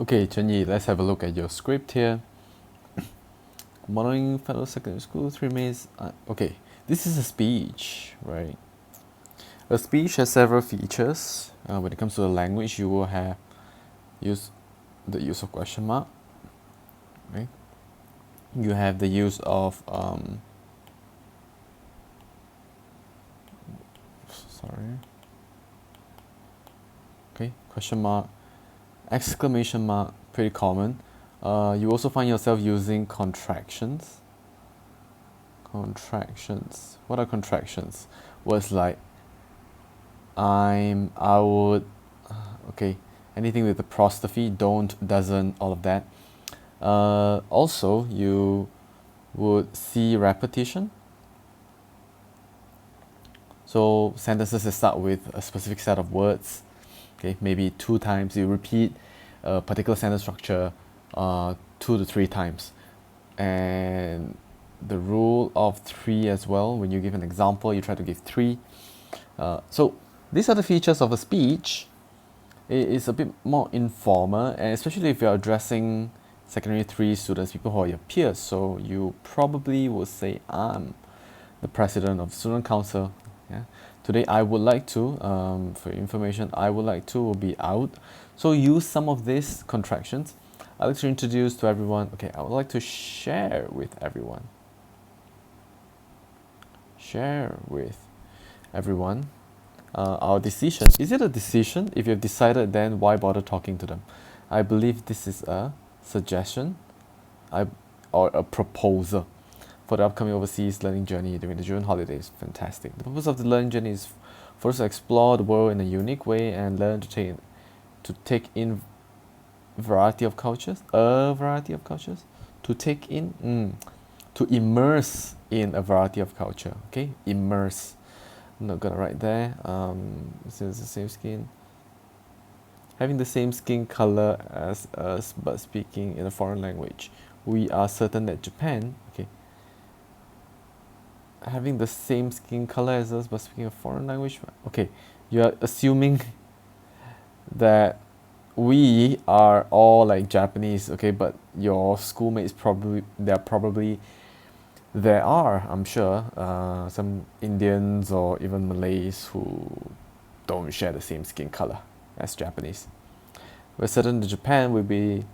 Okay, Chenyi, let's have a look at your script here. Modeling fellow secondary school, 3 Mays. Okay, this is a speech, right? A speech has several features. When it comes to the language, you will have the use of question mark, right? You have the use of sorry. Okay, question mark, exclamation mark, pretty common. You also find yourself using contractions. Contractions. What are contractions? Words like I would, okay, anything with apostrophe, don't, doesn't, all of that. Also, you would see repetition. So sentences that start with a specific set of words, okay, maybe 2 times. You repeat a particular sentence structure 2 to 3 times. And the rule of 3 as well, when you give an example, you try to give 3. So these are the features of a speech. It is a bit more informal, and especially if you're addressing secondary 3 students, people who are your peers. So you probably will say, I'm the president of student council. Yeah. Today I would like to, for information, I would like to will be out. So use some of these contractions. I'd like to introduce to everyone. Okay, I would like to share with everyone. Share with everyone our decision. Is it a decision? If you've decided, then why bother talking to them? I believe this is a suggestion or a proposal for the upcoming overseas learning journey during the June holidays. Fantastic. The purpose of the learning journey is for us to explore the world in a unique way and learn to take in a variety of cultures, to take in, to immerse in a variety of culture. Okay, immerse. I'm not gonna write there. Since the same skin, having the same skin color as us, but speaking in a foreign language. We are certain that Japan, okay, having the same skin color as us, but speaking a foreign language. Okay, you are assuming that we are all like Japanese, okay, but your schoolmates there are, I'm sure, some Indians or even Malays who don't share the same skin color as Japanese. We're certain that Japan will be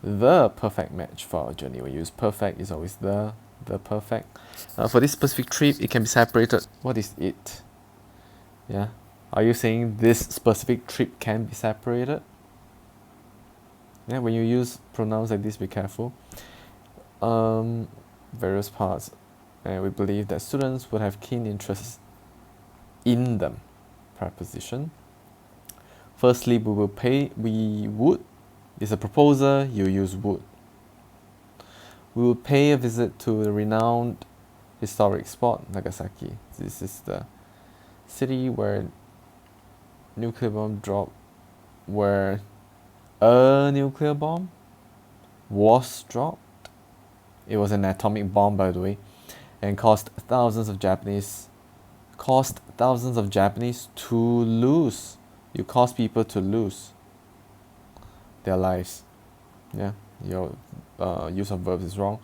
the perfect match for our journey. We use perfect, is always the perfect. For this specific trip, it can be separated. What is it? Yeah. Are you saying this specific trip can be separated? Yeah, when you use pronouns like this, be careful. Various parts, and we believe that students would have keen interest in them. Preposition. Firstly, we would is a proposer, you use would. We will pay a visit to the renowned historic spot, Nagasaki. This is the city where nuclear bomb dropped, where a nuclear bomb was dropped. It was an atomic bomb, by the way, and caused thousands of Japanese to lose. You cause people to lose their lives. Yeah, your use of verbs is wrong.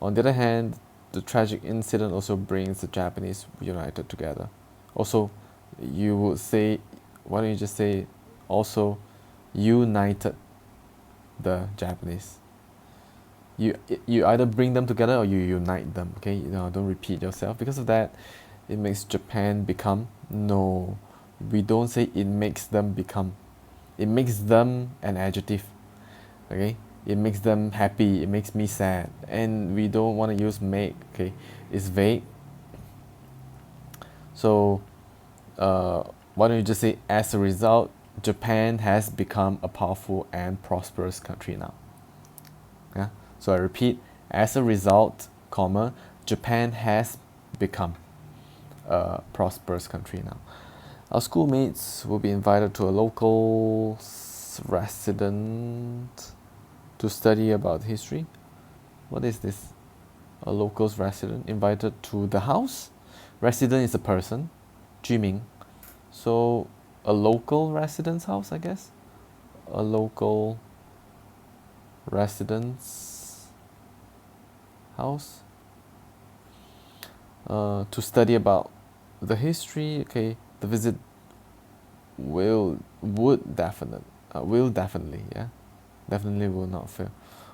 On the other hand, the tragic incident also brings the Japanese united together. Also, you would say, why don't you just say also united the Japanese? You either bring them together or you unite them. Okay, don't repeat yourself. Because of that, it makes Japan become. No, we don't say it makes them become. It makes them an adjective. Okay, it makes them happy. It makes me sad, and we don't want to use make. Okay, it's vague. So, why don't you just say as a result, Japan has become a powerful and prosperous country now. Yeah. So I repeat, as a result, comma, Japan has become a prosperous country now. Our schoolmates will be invited to a local resident to study about history. What is this? A local's resident invited to the house? Resident is a person, 居民. So a local resident's house, I guess. A local residence house to study about the history. Okay, the visit will definitely, yeah, definitely will not fail.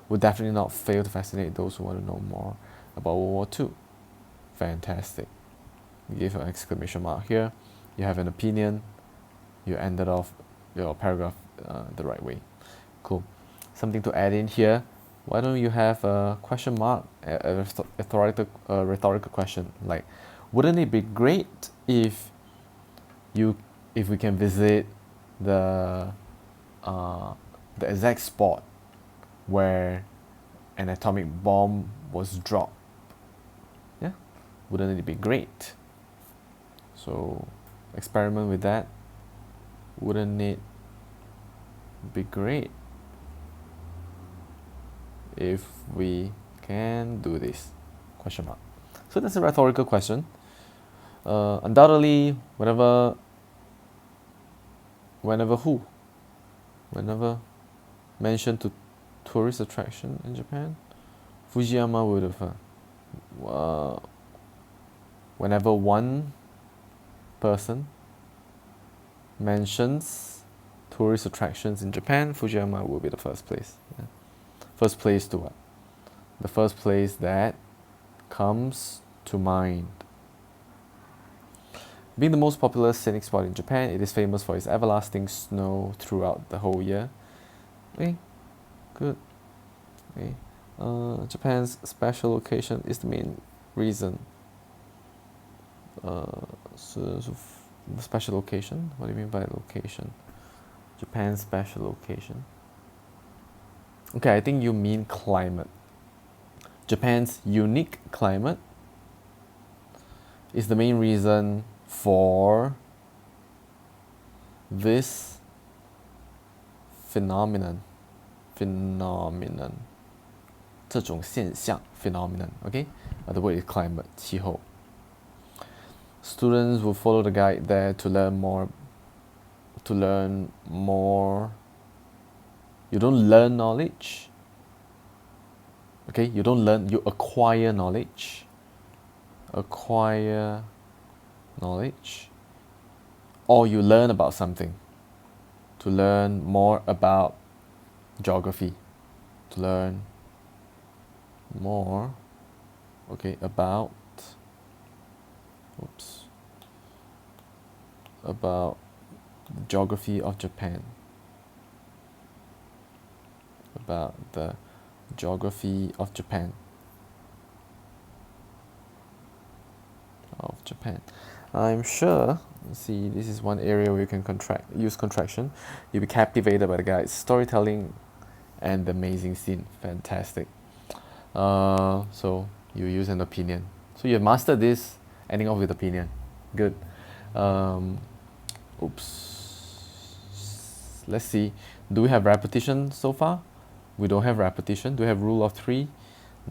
Would definitely not fail to fascinate those who want to know more about World War II. Fantastic. You give an exclamation mark here. You have an opinion. You ended off your paragraph the right way. Cool. Something to add in here. Why don't you have a question mark, a rhetorical question like, wouldn't it be great if we can visit the exact spot where an atomic bomb was dropped? Yeah, wouldn't it be great? So experiment with that. Wouldn't it be great if we can do this? Question mark. So that's a rhetorical question. Undoubtedly, whenever mentioned to tourist attraction in Japan, Fujiyama would have whenever one person mentions tourist attractions in Japan, Fujiyama will be the first place. Yeah. First place to what? The first place that comes to mind. Being the most popular scenic spot in Japan, it is famous for its everlasting snow throughout the whole year. Okay, good. Okay. Japan's special location is the main reason. Special location? What do you mean by location? Japan's special location. Okay, I think you mean climate. Japan's unique climate is the main reason for this phenomenon. 这种现象 phenomenon. Okay, the word is climate, 气候. Students will follow the guide there to learn more. You don't learn knowledge. Okay, you don't learn, you acquire knowledge. Acquire knowledge. Or you learn about something. To learn more about geography. To learn more, okay, about the geography of Japan. About the geography of Japan. I'm sure, see, this is one area where you can use contraction. You'll be captivated by the guide's storytelling and the amazing scene. Fantastic. So you use an opinion. So you have mastered this, ending off with opinion. Good. Let's see. Do we have repetition so far? We don't have repetition. Do we have rule of 3?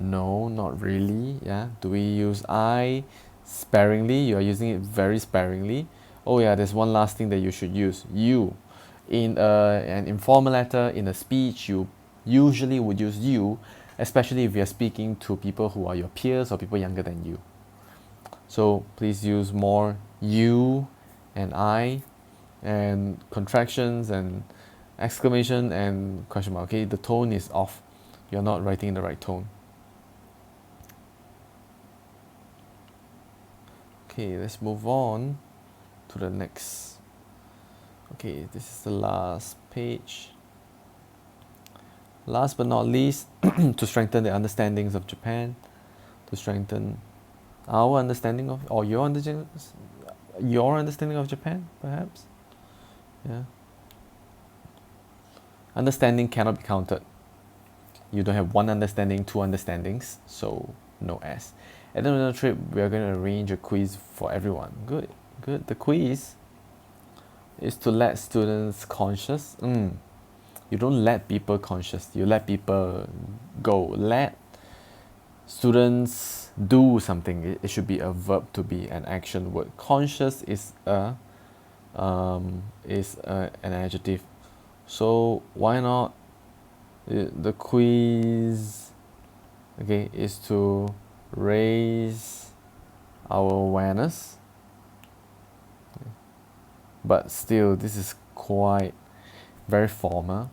No, not really. Yeah. Do we use I sparingly? You are using it very sparingly. Oh yeah, there's one last thing that you should use. You. In an informal letter, in a speech, you usually would use you, especially if you're speaking to people who are your peers or people younger than you. So please use more you and I, and contractions and exclamation and question mark. Okay, the tone is off. You're not writing in the right tone. Okay, let's move on to the next. Okay, this is the last page. Last but not least, to strengthen the understandings of Japan, to strengthen our understanding of, or your understanding of Japan, perhaps. Yeah. Understanding cannot be counted. You don't have one understanding, two understandings, so no S. At the end of the trip, we are going to arrange a quiz for everyone. Good. The quiz is to let students conscious. You don't let people conscious. You let people go. Let students do something. It should be a verb to be an action word. Conscious is an adjective. So why not The quiz, okay, is to raise our awareness, but still this is quite very formal.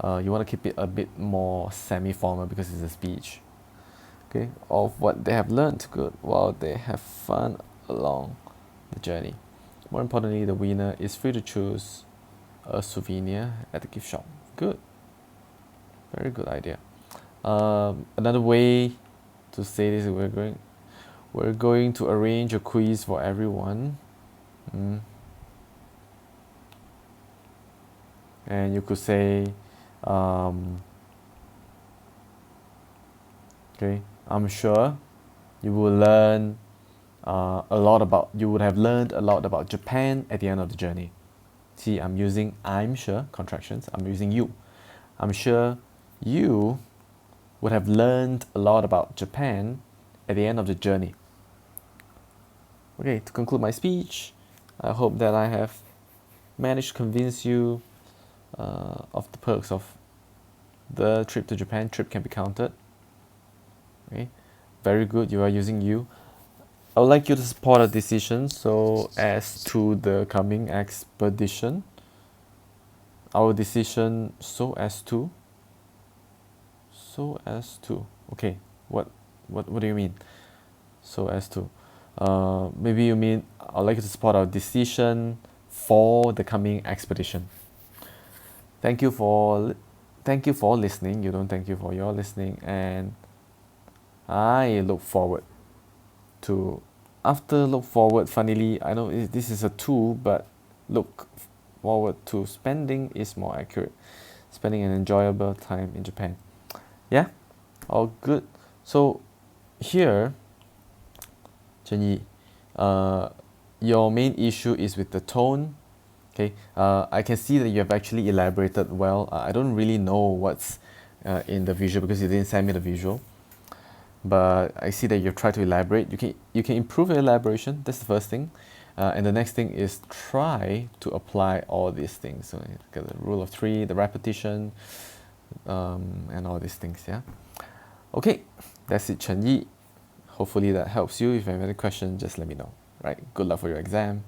You want to keep it a bit more semi-formal because it's a speech, okay, of what they have learned good while they have fun along the journey. More importantly, the winner is free to choose a souvenir at the gift shop. Good, very good idea. Another way to say this is we're going to arrange a quiz for everyone. And you could say, okay, I'm sure you will learn you would have learned a lot about Japan at the end of the journey. See, I'm using I'm sure contractions. I'm using you. I'm sure you would have learned a lot about Japan at the end of the journey. Okay, to conclude my speech, I hope that I have managed to convince you of the perks of the trip to Japan. Trip can be counted. Okay, very good. You are using you. I would like you to support a decision so as to the coming expedition. Our decision so as to. Okay, what do you mean? So as to. Maybe you mean I'd like you to support our decision for the coming expedition. Thank you for listening. You don't thank you for your listening, and I look forward to look forward. Funnily, I know this is a tool, but look forward to spending is more accurate. Spending an enjoyable time in Japan. Yeah, all good. So here, Chenyi, your main issue is with the tone. Okay, I can see that you have actually elaborated well. I don't really know what's in the visual because you didn't send me the visual, but I see that you've tried to elaborate. You can improve your elaboration. That's the first thing, and the next thing is try to apply all these things. So you get the rule of three, the repetition, and all these things. Yeah. Okay, that's it, Chenyi. Hopefully that helps you. If you have any questions, just let me know. Right. Good luck for your exam.